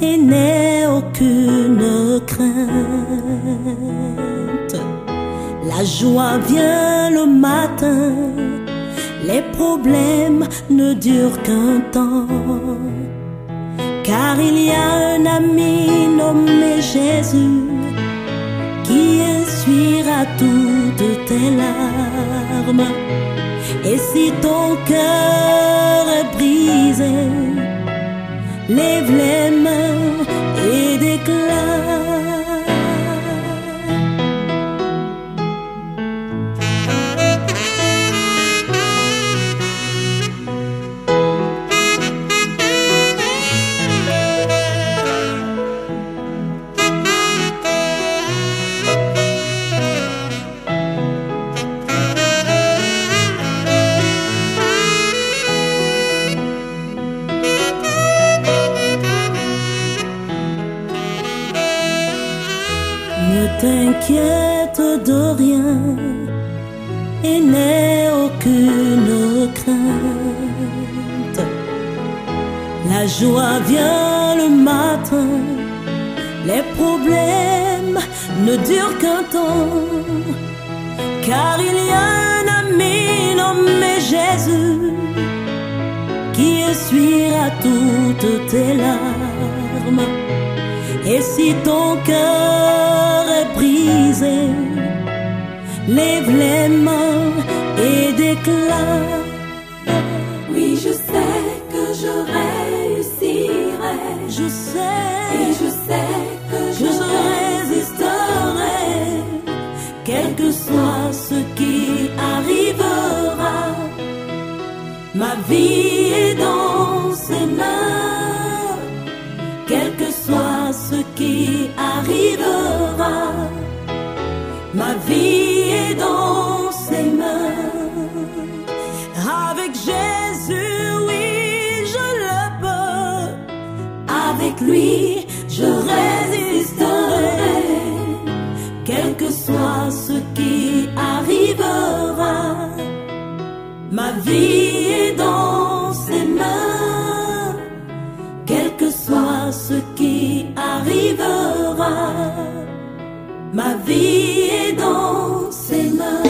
et n'aie aucune crainte. La joie vient le matin, les problèmes ne durent qu'un temps. Car il y a un ami nommé Jésus qui essuiera toutes tes larmes. Et si ton cœur est brisé, lève les mains et déclare. Ne t'inquiète de rien et n'aie aucune crainte. La joie vient le matin, les problèmes ne durent qu'un temps. Car il y a un ami nommé Jésus qui essuiera toutes tes larmes. Et si ton cœur est brisé, lève les mains et déclare. Oui, je sais que je réussirai. Je sais, et je sais que je résisterai, quel que soit ce qui arrivera. Ma vie est dans ses mains, quel que soit ce qui arrivera. Ma vie est dans ses mains. Avec Jésus, oui, je le peux. Avec lui, je résisterai, quel que soit ce qui arrivera. Ma vie est dans ses mains, quel que soit ce qui arrivera. Ma vie est dans ses mains.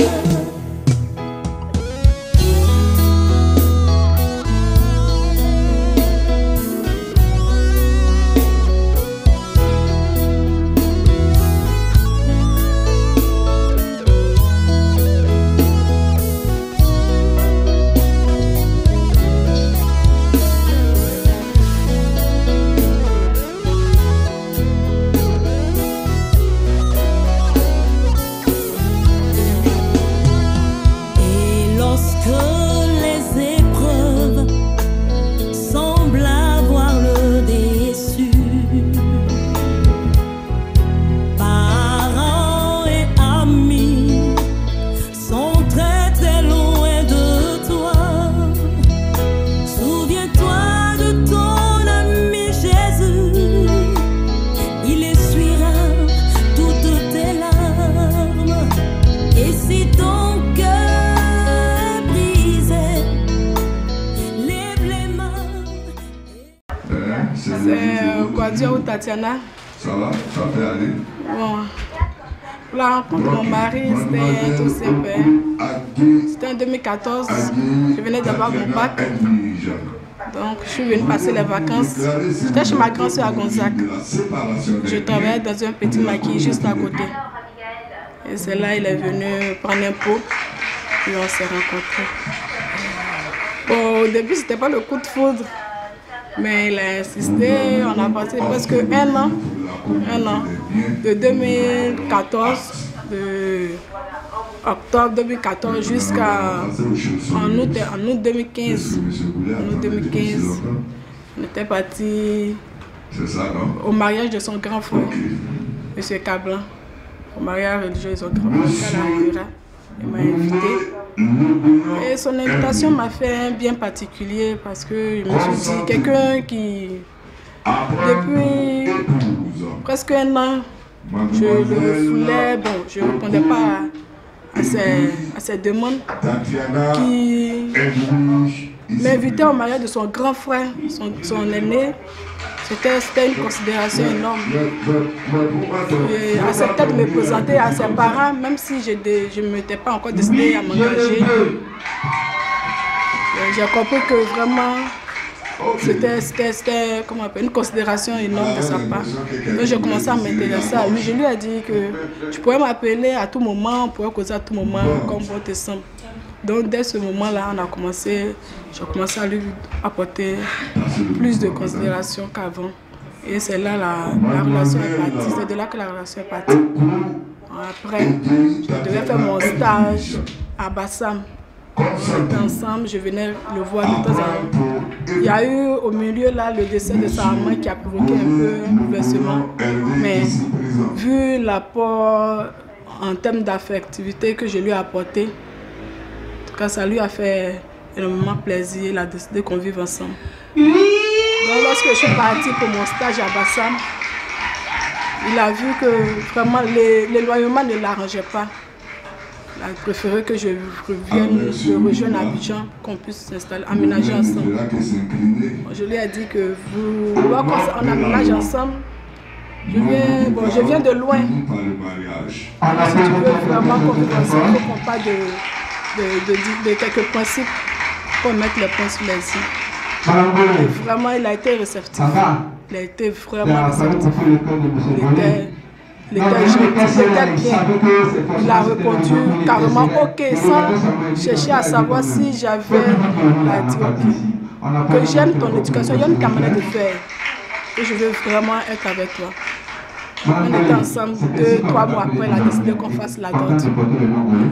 C'est Guadia ou Tatiana. Ça va? Ça fait aller? Bon. Pour la rencontre de mon mari, c'était tout simple. C'était en 2014. Je venais d'avoir mon bac. Donc, je suis venue passer les vacances. J'étais chez ma grand-soeur à Gonzague. Je travaillais dans un petit maquis juste à côté. Et c'est là qu'il est venu prendre un pot. Et on s'est rencontrés. Bon, au début, c'était pas le coup de foudre. Mais il a insisté, on a passé presque un an, de 2014, de octobre 2014 jusqu'à en août 2015. En août 2015, on était parti au mariage de son grand frère, M. Cablan, au mariage religieux de son grand frère, il m'a invité. Et son invitation m'a fait un bien particulier parce que je me suis dit, quelqu'un qui, depuis presque un an, je le refoulais, bon, je ne répondais pas à ses demandes, qui m'inviter au mariage de son grand frère, son aîné. C'était une considération énorme. Et accepter de me présenter à ses parents, même si je ne m'étais pas encore décidée à m'engager. J'ai compris que vraiment, c'était une considération énorme de sa part. Donc j'ai commencé à m'intéresser à lui. Je lui ai dit que tu pourrais m'appeler à tout moment, on pourrait causer à tout moment, comme bon te semble. Donc dès ce moment-là, j'ai commencé à lui apporter plus de considération qu'avant. Et c'est là la relation est partie. C'est de là que la relation est partie. Après, je devais faire mon stage à Bassam. On était ensemble, je venais le voir de temps en temps. Il y a eu au milieu là le décès de sa maman qui a provoqué un peu un bouleversement. Mais vu l'apport en termes d'affectivité que je lui ai apporté, en tout cas ça lui a fait énormément plaisir. Il a décidé qu'on vive ensemble. Donc lorsque je suis partie pour mon stage à Bassam, il a vu que vraiment l'éloignement ne l'arrangeait pas. Il a préféré que je revienne, je rejoigne Abidjan, qu'on puisse s'installer, aménager ensemble. Je lui ai dit que on aménage ensemble. Je viens de loin. Si tu veux vraiment qu'on vive ensemble, il faut qu'on parle de quelques principes pour mettre les points sur les i. Vraiment, il a été réceptif. Il a été vraiment réceptif. Il était gentil, il était bien. Il a répondu carrément ok, sans chercher à savoir si j'avais. Il a dit ok. Que j'aime ton éducation, j'aime ta manière de faire. Et je veux vraiment être avec toi. On était ensemble 2-3 mois après, il a décidé qu'on fasse la dot.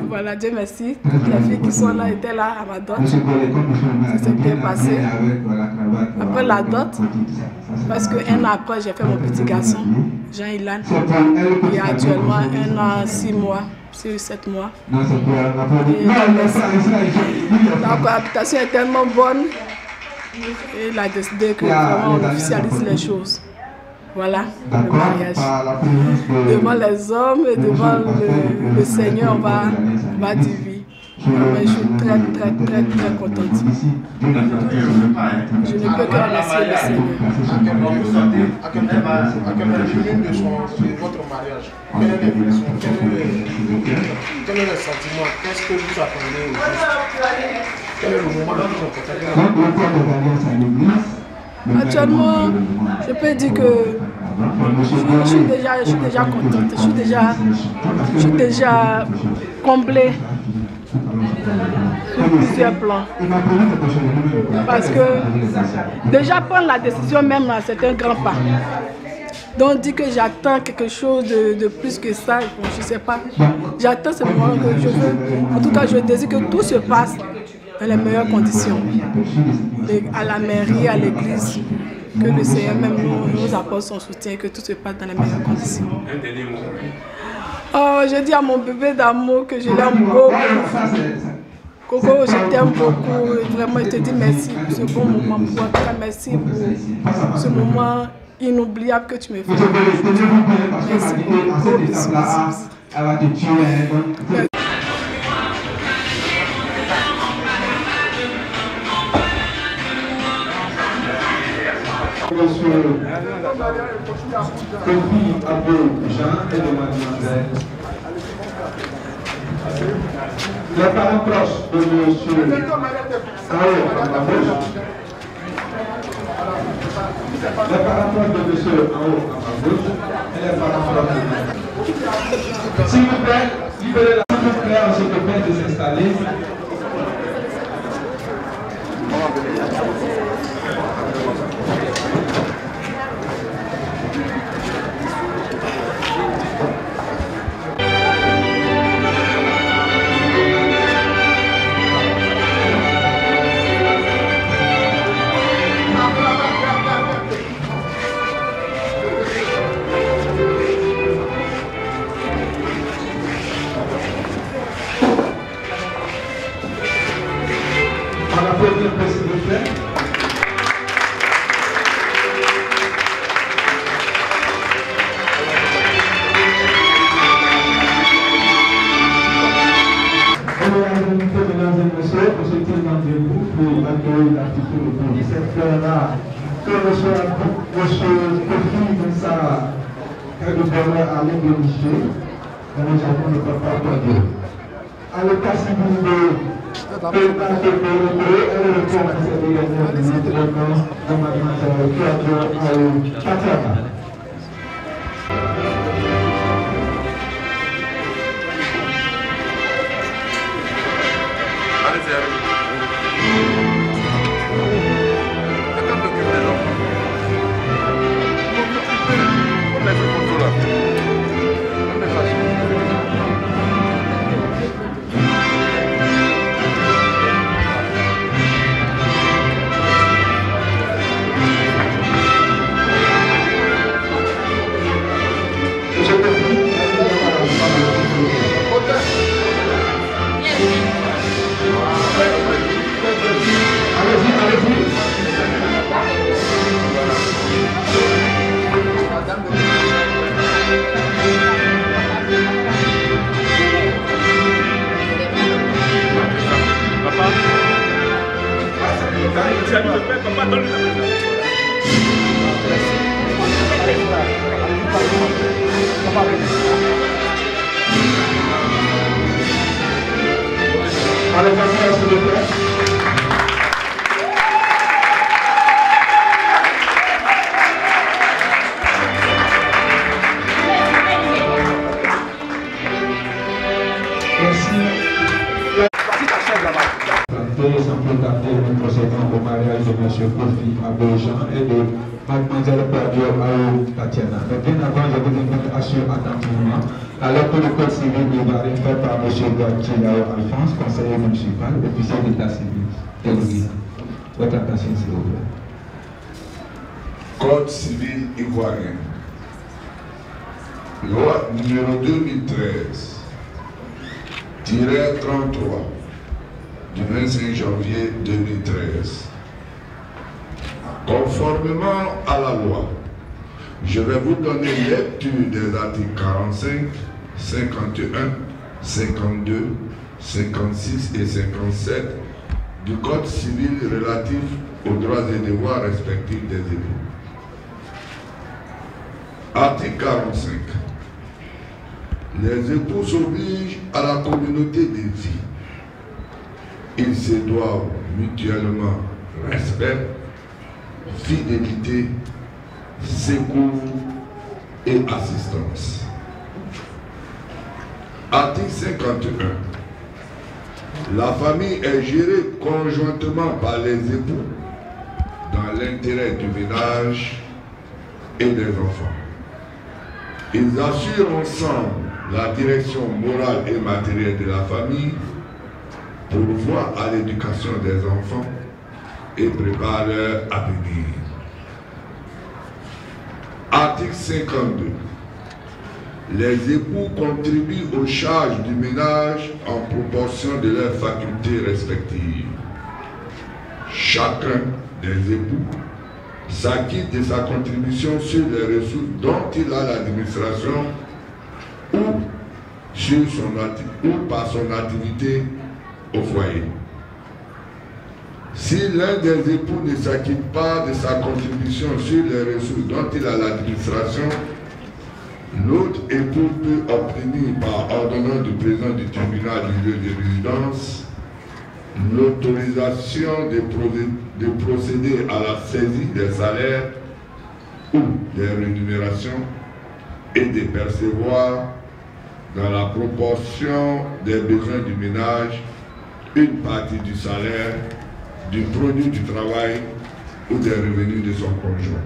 Voilà, Dieu merci. Toutes les filles qui sont là étaient là à ma dot. Ça s'est bien passé. Après la dot, parce qu'un an après, j'ai fait mon petit garçon, Jean-Ilan. Il a actuellement 1 an, 6 mois, 6 ou 7 mois. Et la cohabitation est tellement bonne. Et il a décidé que vraiment on officialise les choses. Voilà, le mariage. Devant les hommes et devant le Seigneur, on va dire oui. Mais je suis très contente. Je ne peux que remercier le Seigneur. À quel de votre mariage, quelle est l'impression, quel est le sentiment, qu'est-ce que vous attendez au juste? Quel est le moment le plus important? Actuellement, je peux dire que je suis déjà contente, je suis déjà comblée sur plusieurs plans. Parce que déjà prendre la décision même, c'est un grand pas. Donc dire que j'attends quelque chose de plus que ça, bon, je ne sais pas. J'attends ce moment que je veux. En tout cas, je désire que tout se passe dans les meilleures conditions. À la mairie, à l'église, que le Seigneur même nous apporte son soutien, que tout se passe dans les meilleures conditions. Oh, je dis à mon bébé d'amour que je l'aime beaucoup. Coco, je t'aime beaucoup. Vraiment, je te dis merci pour ce bon moment. Merci pour ce moment inoubliable que tu me fais. Merci beaucoup. Monsieur Kofi Abou Jean et de mademoiselle. Les parents proches de monsieur Ao Amabouche. Les parents proches de monsieur Ao Amabouche et les parents proches de... S'il vous plaît, libérez la toute claire, je te prie de s'installer. On applaudit un peu s'il vous plaît. ratifier le pays. Cette fleur-là, que M. Kofi comme ça, quand le bonheur a négligé, mais le Japon ne peut pas perdre. À l'état civil de président de Bordeaux, elle retourne à cette également de notre nom de mademoiselle Claudio Tatiana. Alors que le code civil ivoirien fait par M. Gakilao Alphonse, conseiller municipal, officier d'état civil. Votre attention, s'il vous plaît. Code civil ivoirien. Loi numéro 2013-33 du 25 janvier 2013. Conformément à la loi, je vais vous donner lecture des articles 45, 51, 52, 56 et 57 du Code civil relatif aux droits et devoirs respectifs des époux. Article 45. Les époux s'obligent à la communauté des vies. Ils se doivent mutuellement respect, fidélité, secours et assistance. Article 51. La famille est gérée conjointement par les époux dans l'intérêt du ménage et des enfants. Ils assurent ensemble la direction morale et matérielle de la famille, pourvoient à l'éducation des enfants et préparent leur avenir. Article 52. Les époux contribuent aux charges du ménage en proportion de leurs facultés respectives. Chacun des époux s'acquitte de sa contribution sur les ressources dont il a l'administration ou par son activité au foyer. Si l'un des époux ne s'acquitte pas de sa contribution sur les ressources dont il a l'administration, l'autre époux peut obtenir par ordonnance du président du tribunal du lieu de résidence l'autorisation de procéder à la saisie des salaires ou des rémunérations et de percevoir dans la proportion des besoins du ménage une partie du salaire, du produit du travail ou des revenus de son conjoint.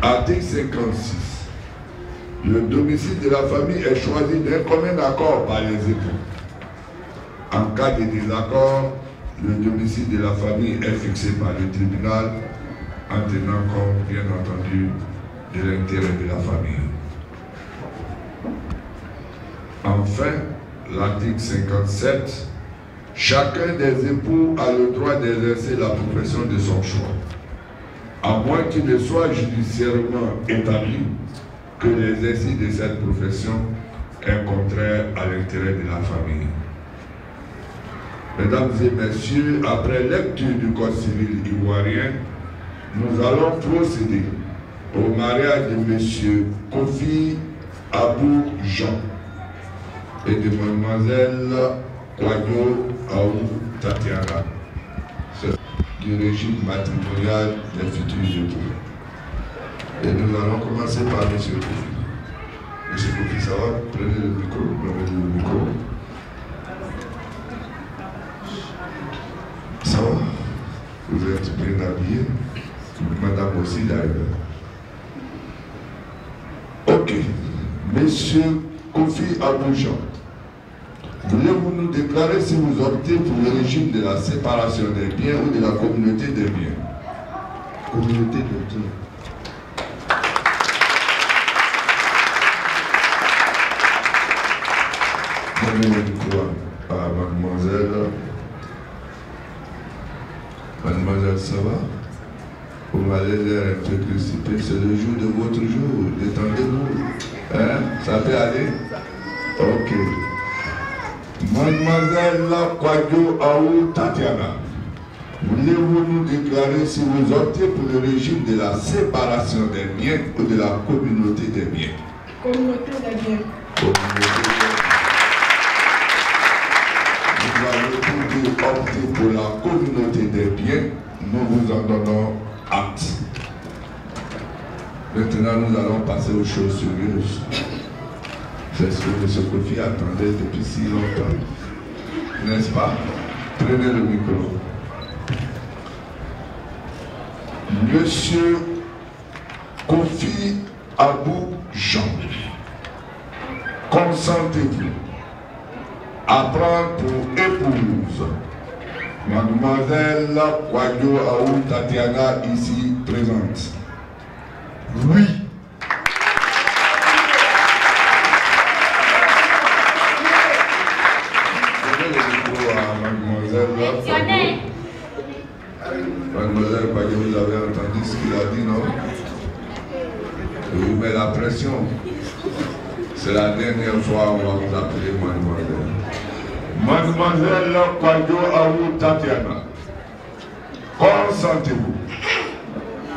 Article 56. Le domicile de la famille est choisi d'un commun accord par les époux. En cas de désaccord, le domicile de la famille est fixé par le tribunal en tenant compte, bien entendu, de l'intérêt de la famille. Enfin, l'article 57. Chacun des époux a le droit d'exercer la profession de son choix, à moins qu'il ne soit judiciairement établi que l'exercice de cette profession est contraire à l'intérêt de la famille. Mesdames et messieurs, après lecture du Code civil ivoirien, nous allons procéder au mariage de M. Kofi Abou Jean et de Mademoiselle Kwadjo Aou Tatiana, du régime matrimonial des futurs époux. Et nous allons commencer par M. Kofi. M. Kofi, ça va? Prenez le micro, prenez le micro. Ça va? Vous êtes bien habillés? Madame aussi d'ailleurs. Ok. Monsieur Kofi Abou Jean, voulez-vous nous déclarer si vous optez pour le régime de la séparation des biens ou de la communauté des biens? Communauté des biens. Donnez le micro à mademoiselle. Mademoiselle, ça va? Vous m'avez l'air un peu crispé. C'est le jour de votre jour. Détendez-vous. Hein? Ça peut aller? Ok. Mademoiselle Kwadjo Aou Tatiana, voulez-vous nous déclarer si vous optez pour le régime de la séparation des biens ou de la communauté des biens? Communauté des biens. Communauté des biens. Vous avez opté pour la communauté des biens. Nous vous en donnons acte. Maintenant, nous allons passer aux choses sérieuses. C'est ce que M. Kofi attendait depuis si longtemps. N'est-ce pas? Prenez le micro. Monsieur Kofi Abou Jean, consentez-vous à prendre pour épouse Mademoiselle Kwadjo Aou Tatiana ici présente? Oui. Donnez le micro à Mademoiselle. Mademoiselle Kwadjo, vous avez entendu ce qu'il a dit, non? Je vous mets la pression. C'est la dernière fois où on va vous appeler Mademoiselle. Mademoiselle Kwadjo Aou Tatiana, consentez-vous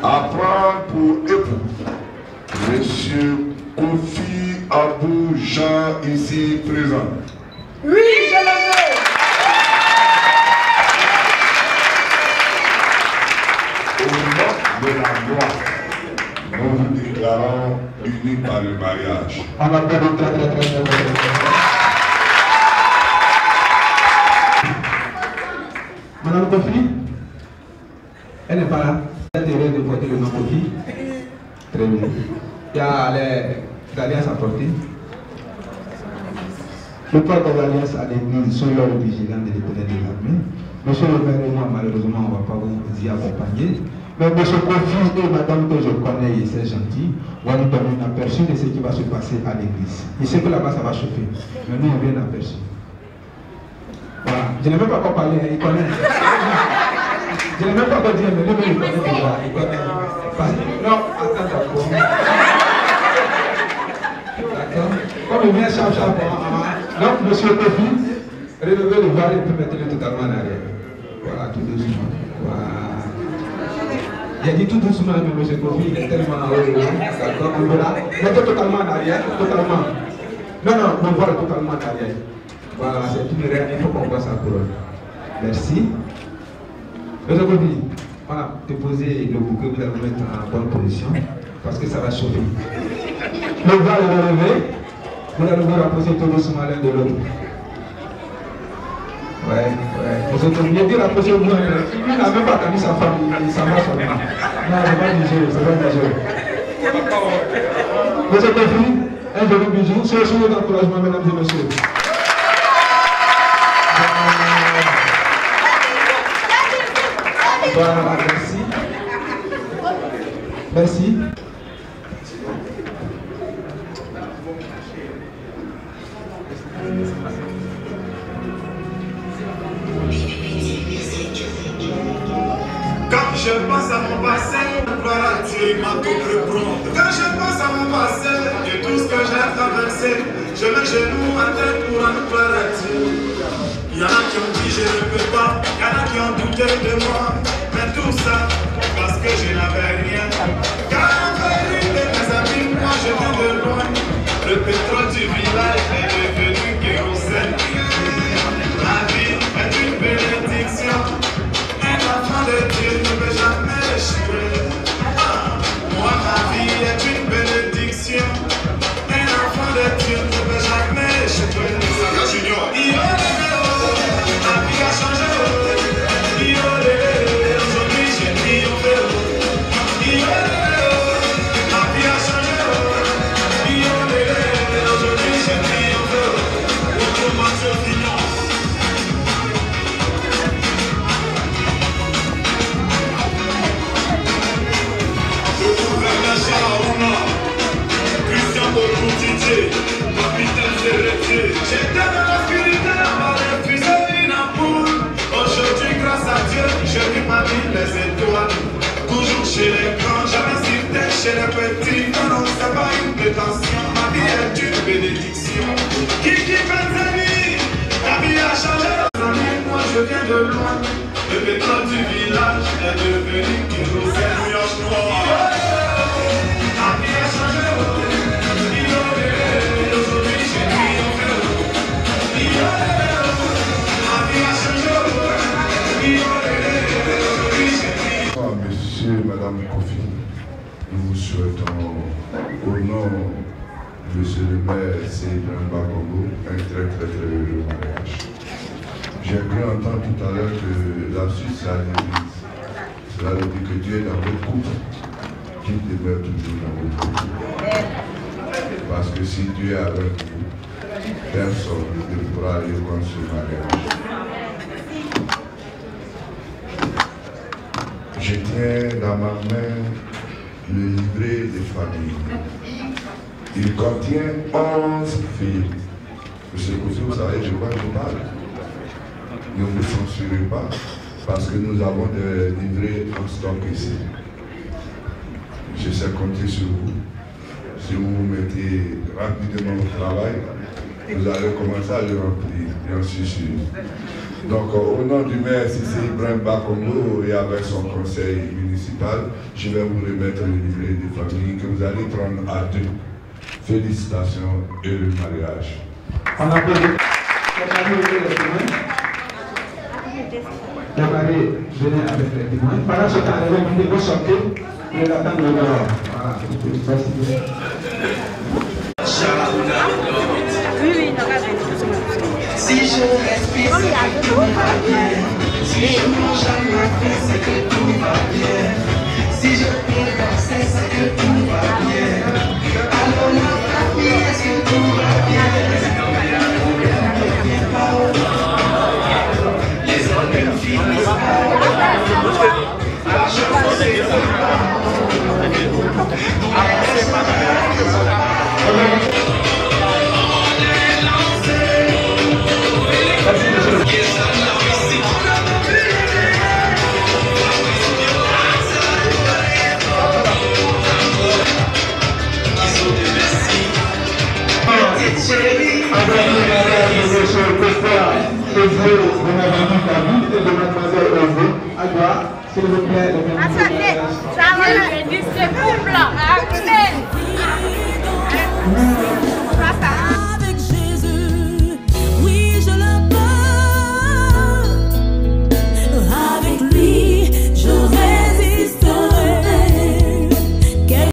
à prendre pour époux Monsieur Kofi Abou Jean ici présent? Oui, je le veux. Au nom de la loi, nous vous déclarons unis par le mariage. Madame Kofi, elle n'est pas là. L'intérêt de porter le nom Kofi. Très bien. Il y a les alliances à porter. Le port des alliances à l'église sont l'ordre vigilant de l'Éternel des armées. Monsieur le maire et moi, malheureusement, on ne va pas vous y accompagner. Mais monsieur Kofi et madame que je connais, ils sont gentils, vont nous donner un aperçu de ce qui va se passer à l'église. Il sait que là-bas, ça va chauffer. Mais nous, on vient d'aperçu. Voilà. Je n'ai même pas encore parlé, il connaît. Je n'ai même pas encore dit, mais lui, il connaît déjà. Il connaît. Non, attends d'abord. D'accord. Comme il vient chap. Donc, monsieur Kofi, relevez le voile et puis mettez-le totalement en arrière. Voilà, tout doucement. Voilà. Il a dit tout doucement, mais monsieur Kofi, il est tellement heureux. D'accord. Voilà. Mettez totalement en arrière. Totalement. Non, le voile totalement en arrière. Voilà, c'est une règle, il faut qu'on voit sa couronne. Merci. Monsieur Kofi, voilà, déposez le bouquet, vous allez vous mettre en bonne position, parce que ça va chauffer. Le voile est relevé, vous allez vous rapprocher tout doucement l'un de l'autre. Ouais. Vous êtes obligé de rapprocher-vous. Il n'a même pas connu sa femme, il s'en va seulement. Non, c'est pas dangereux, Monsieur Kofi, un joli bijou, c'est aussi un encouragement, mesdames et messieurs. Voilà, merci. Merci. Quand je pense pense à mon passé, gloire à Dieu, m'a tout reprendre. Quand je pense à mon passé et tout ce que j'ai traversé, je mets genoux à terre pour en gloire à Dieu. Il y en a qui ont dit je ne peux pas, il y en a qui ont douté de moi, mais tout ça parce que je n'avais rien. Car en vérité, mes amis, moi je viens de loin. Le pétrole du village est devenu kérosène. Ma vie est une bénédiction. Un enfant de Dieu ne peut jamais échouer. Moi, ma vie est une bénédiction. Un enfant de Dieu ne peut jamais échouer. Ma vie a changé. Aujourd'hui, j'ai triomphé. Ma vie a changé. Aujourd'hui, j'ai triomphé. Autrement, je finis. Christian Bourou Didier, capitaine Serretier. J'étais dans l'obscurité, on refusait une ampoule. Aujourd'hui, grâce à Dieu, je vis ma vie les étoiles. Toujours chez les grands, jamais cité chez les petits. Non, non, c'est pas une prétention, ma vie est une bénédiction. Kiki Benzani, la vie a changé. Moi, je viens de loin. Le pétrole du village est devenu kérosène. Noir. Monsieur et Madame Kofi, nous vous souhaitons au nom de Monsieur le maire Seydou Bakongo un très heureux mariage. J'ai cru entendre tout à l'heure que la Suisse a l'église. Cela veut dire que Dieu est dans votre couple, qu'il demeure toujours dans votre couple. Parce que si Dieu est avec vous, personne ne pourra aller contre ce mariage. Je tiens dans ma main le livret des familles. Il contient 11 filles. Monsieur Kofi, vous savez de quoi je parle. Ne vous censurez pas, parce que nous avons des livrets en stock ici. Je sais compter sur vous. Si vous vous mettez rapidement au travail, vous allez commencer à le remplir, j'en suis sûr. Donc, au nom du maire Sissi Ibrahim Bakongo et avec son conseil municipal, je vais vous remettre le livret des familles que vous allez prendre à deux. Félicitations et le mariage. On applaudit. La mariée venait avec les témoins. Pendant ce temps, les invités vont sortir et l'attendre dehors. Voilà, merci. Si je respire, c'est que tout va bien. Si je mange à ma faim, c'est que tout va bien. Si je peux danser, c'est que tout va bien. Alors la famille, est-ce que tout va bien? Les hommes ne finissent pas. L'argent, c'est S'il vous plaît, attendez, ça va, c'est couple.